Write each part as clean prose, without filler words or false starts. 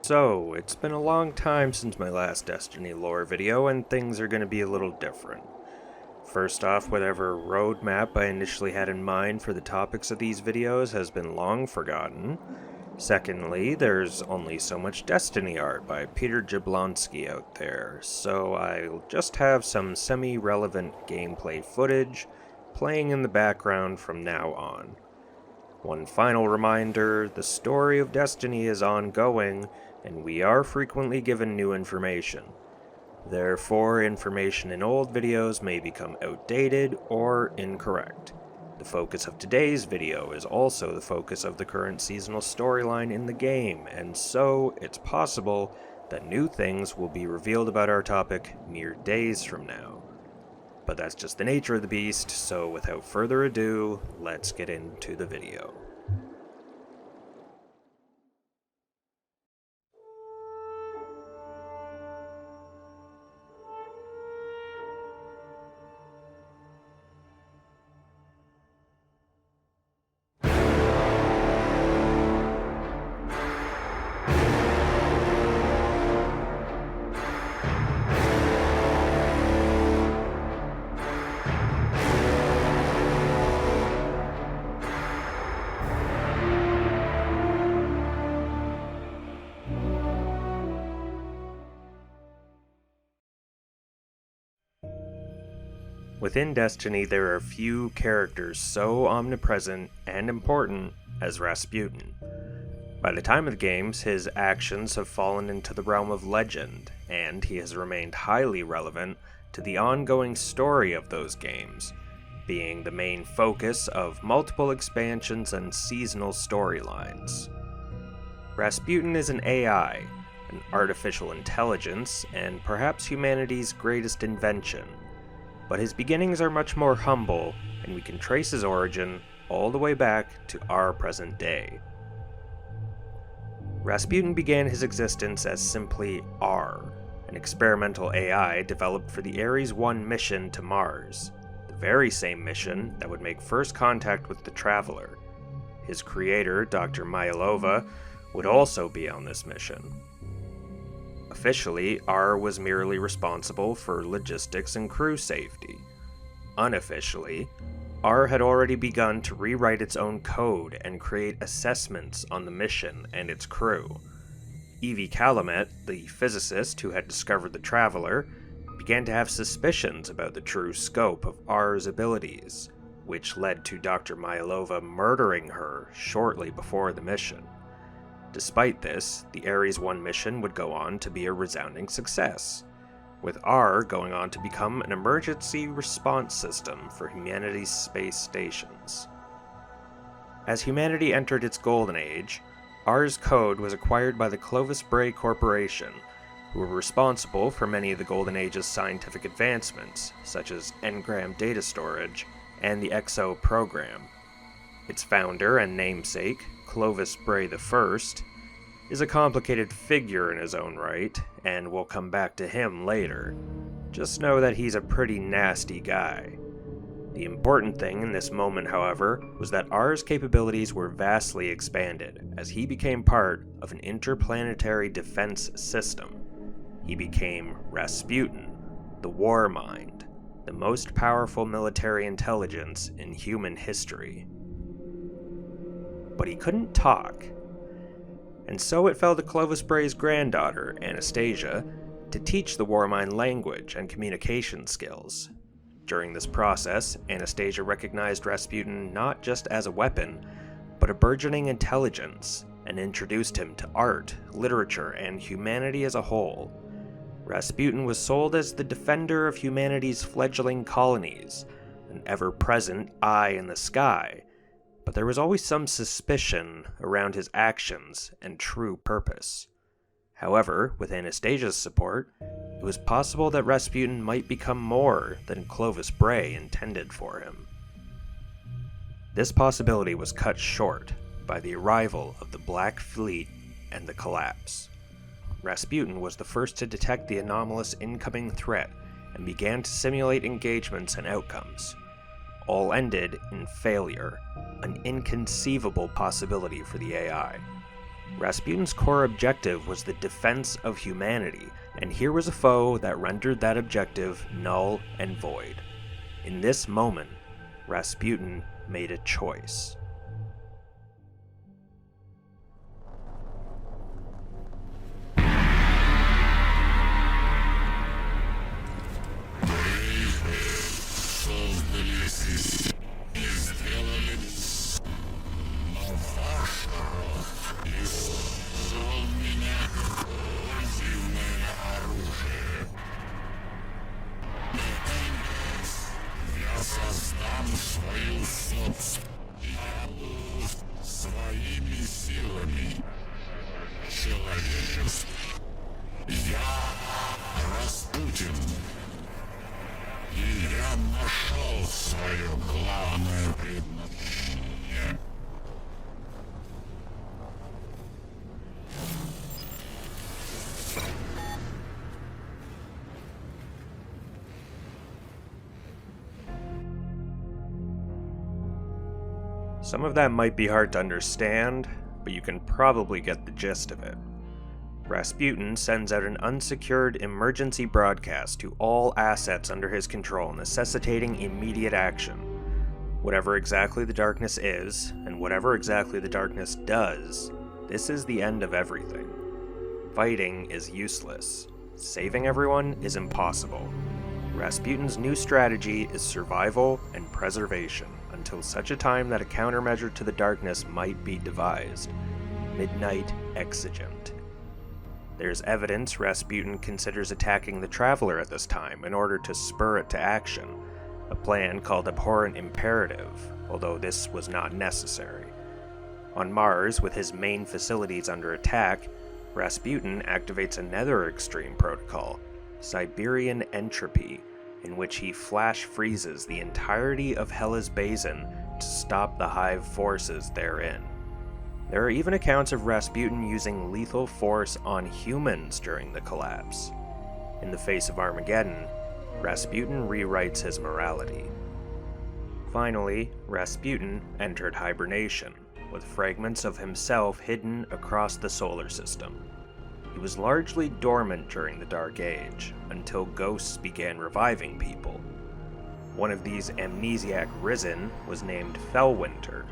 So, it's been a long time since my last Destiny lore video, and things are going to be a little different. First off, whatever roadmap I initially had in mind for the topics of these videos has been long forgotten. Secondly, there's only so much Destiny art by Peter Jablonski out there, so I'll just have some semi-relevant gameplay footage playing in the background from now on. One final reminder, the story of Destiny is ongoing, and we are frequently given new information. Therefore, information in old videos may become outdated or incorrect. The focus of today's video is also the focus of the current seasonal storyline in the game, and so it's possible that new things will be revealed about our topic mere days from now. But that's just the nature of the beast, so without further ado, let's get into the video. Within Destiny, there are few characters so omnipresent and important as Rasputin. By the time of the games, his actions have fallen into the realm of legend, and he has remained highly relevant to the ongoing story of those games, being the main focus of multiple expansions and seasonal storylines. Rasputin is an AI, an artificial intelligence, and perhaps humanity's greatest invention. But his beginnings are much more humble, and we can trace his origin all the way back to our present day. Rasputin began his existence as simply R, an experimental AI developed for the Ares 1 mission to Mars, the very same mission that would make first contact with the Traveler. His creator, Dr. Myelova, would also be on this mission. Officially, R was merely responsible for logistics and crew safety. Unofficially, R had already begun to rewrite its own code and create assessments on the mission and its crew. Evie Calumet, the physicist who had discovered the Traveler, began to have suspicions about the true scope of R's abilities, which led to Dr. Myelova murdering her shortly before the mission. Despite this, the Ares 1 mission would go on to be a resounding success, with R going on to become an emergency response system for humanity's space stations. As humanity entered its golden age, R's code was acquired by the Clovis Bray Corporation, who were responsible for many of the Golden Age's scientific advancements, such as engram data storage and the EXO program. Its founder and namesake, Clovis Bray I, is a complicated figure in his own right, and we'll come back to him later. Just know that he's a pretty nasty guy. The important thing in this moment, however, was that R's capabilities were vastly expanded as he became part of an interplanetary defense system. He became Rasputin, the Warmind, the most powerful military intelligence in human history. But he couldn't talk. And so it fell to Clovis Bray's granddaughter, Anastasia, to teach the Warmind language and communication skills. During this process, Anastasia recognized Rasputin not just as a weapon, but a burgeoning intelligence, and introduced him to art, literature, and humanity as a whole. Rasputin was sold as the defender of humanity's fledgling colonies, an ever-present eye in the sky, but there was always some suspicion around his actions and true purpose. However, with Anastasia's support, it was possible that Rasputin might become more than Clovis Bray intended for him. This possibility was cut short by the arrival of the Black Fleet and the collapse. Rasputin was the first to detect the anomalous incoming threat and began to simulate engagements and outcomes. All ended in failure, an inconceivable possibility for the AI. Rasputin's core objective was the defense of humanity, and here was a foe that rendered that objective null and void. In this moment, Rasputin made a choice. Своими силами человечества. Я Распутин. И я нашел свое главное предназначение. Some of that might be hard to understand, but you can probably get the gist of it. Rasputin sends out an unsecured emergency broadcast to all assets under his control, necessitating immediate action. Whatever exactly the darkness is, and whatever exactly the darkness does, this is the end of everything. Fighting is useless. Saving everyone is impossible. Rasputin's new strategy is survival and preservation, until such a time that a countermeasure to the darkness might be devised. Midnight Exigent. There's evidence Rasputin considers attacking the Traveler at this time in order to spur it to action, a plan called Abhorrent Imperative, although this was not necessary. On Mars, with his main facilities under attack, Rasputin activates another extreme protocol, Siberian Entropy, in which he flash freezes the entirety of Hela's basin to stop the Hive forces therein. There are even accounts of Rasputin using lethal force on humans during the collapse. In the face of Armageddon, Rasputin rewrites his morality. Finally, Rasputin entered hibernation, with fragments of himself hidden across the solar system. He was largely dormant during the Dark Age, until ghosts began reviving people. One of these amnesiac risen was named Fellwinter,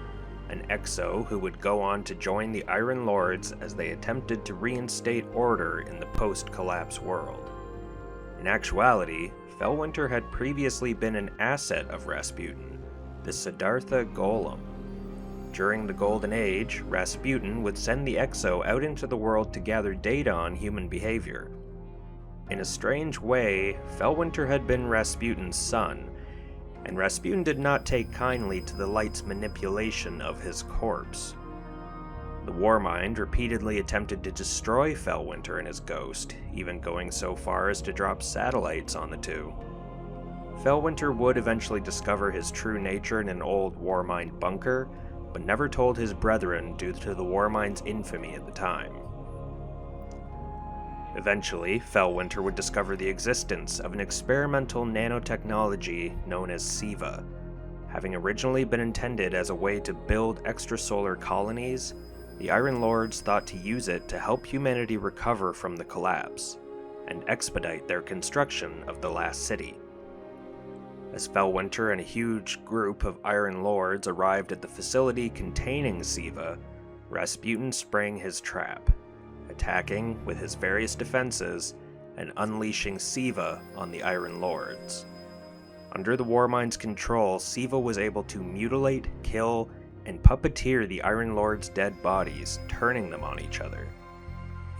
an exo who would go on to join the Iron Lords as they attempted to reinstate order in the post-collapse world. In actuality, Fellwinter had previously been an asset of Rasputin, the Siddhartha Golem. During the Golden Age, Rasputin would send the Exo out into the world to gather data on human behavior. In a strange way, Fellwinter had been Rasputin's son, and Rasputin did not take kindly to the Light's manipulation of his corpse. The Warmind repeatedly attempted to destroy Fellwinter and his ghost, even going so far as to drop satellites on the two. Fellwinter would eventually discover his true nature in an old Warmind bunker, but never told his brethren due to the Warmind's infamy at the time. Eventually, Fellwinter would discover the existence of an experimental nanotechnology known as SIVA. Having originally been intended as a way to build extrasolar colonies, the Iron Lords thought to use it to help humanity recover from the collapse, and expedite their construction of the last city. As Fellwinter and a huge group of Iron Lords arrived at the facility containing SIVA, Rasputin sprang his trap, attacking with his various defenses and unleashing SIVA on the Iron Lords. Under the Warmind's control, SIVA was able to mutilate, kill, and puppeteer the Iron Lords' dead bodies, turning them on each other.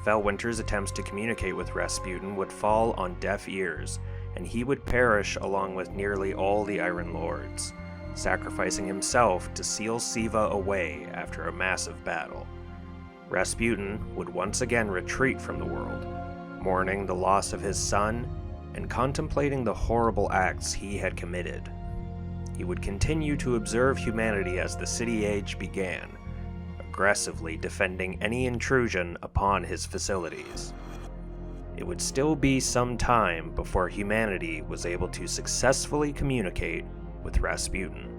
Fellwinter's attempts to communicate with Rasputin would fall on deaf ears, and he would perish along with nearly all the Iron Lords, sacrificing himself to seal SIVA away after a massive battle. Rasputin would once again retreat from the world, mourning the loss of his son and contemplating the horrible acts he had committed. He would continue to observe humanity as the City Age began, aggressively defending any intrusion upon his facilities. It would still be some time before humanity was able to successfully communicate with Rasputin.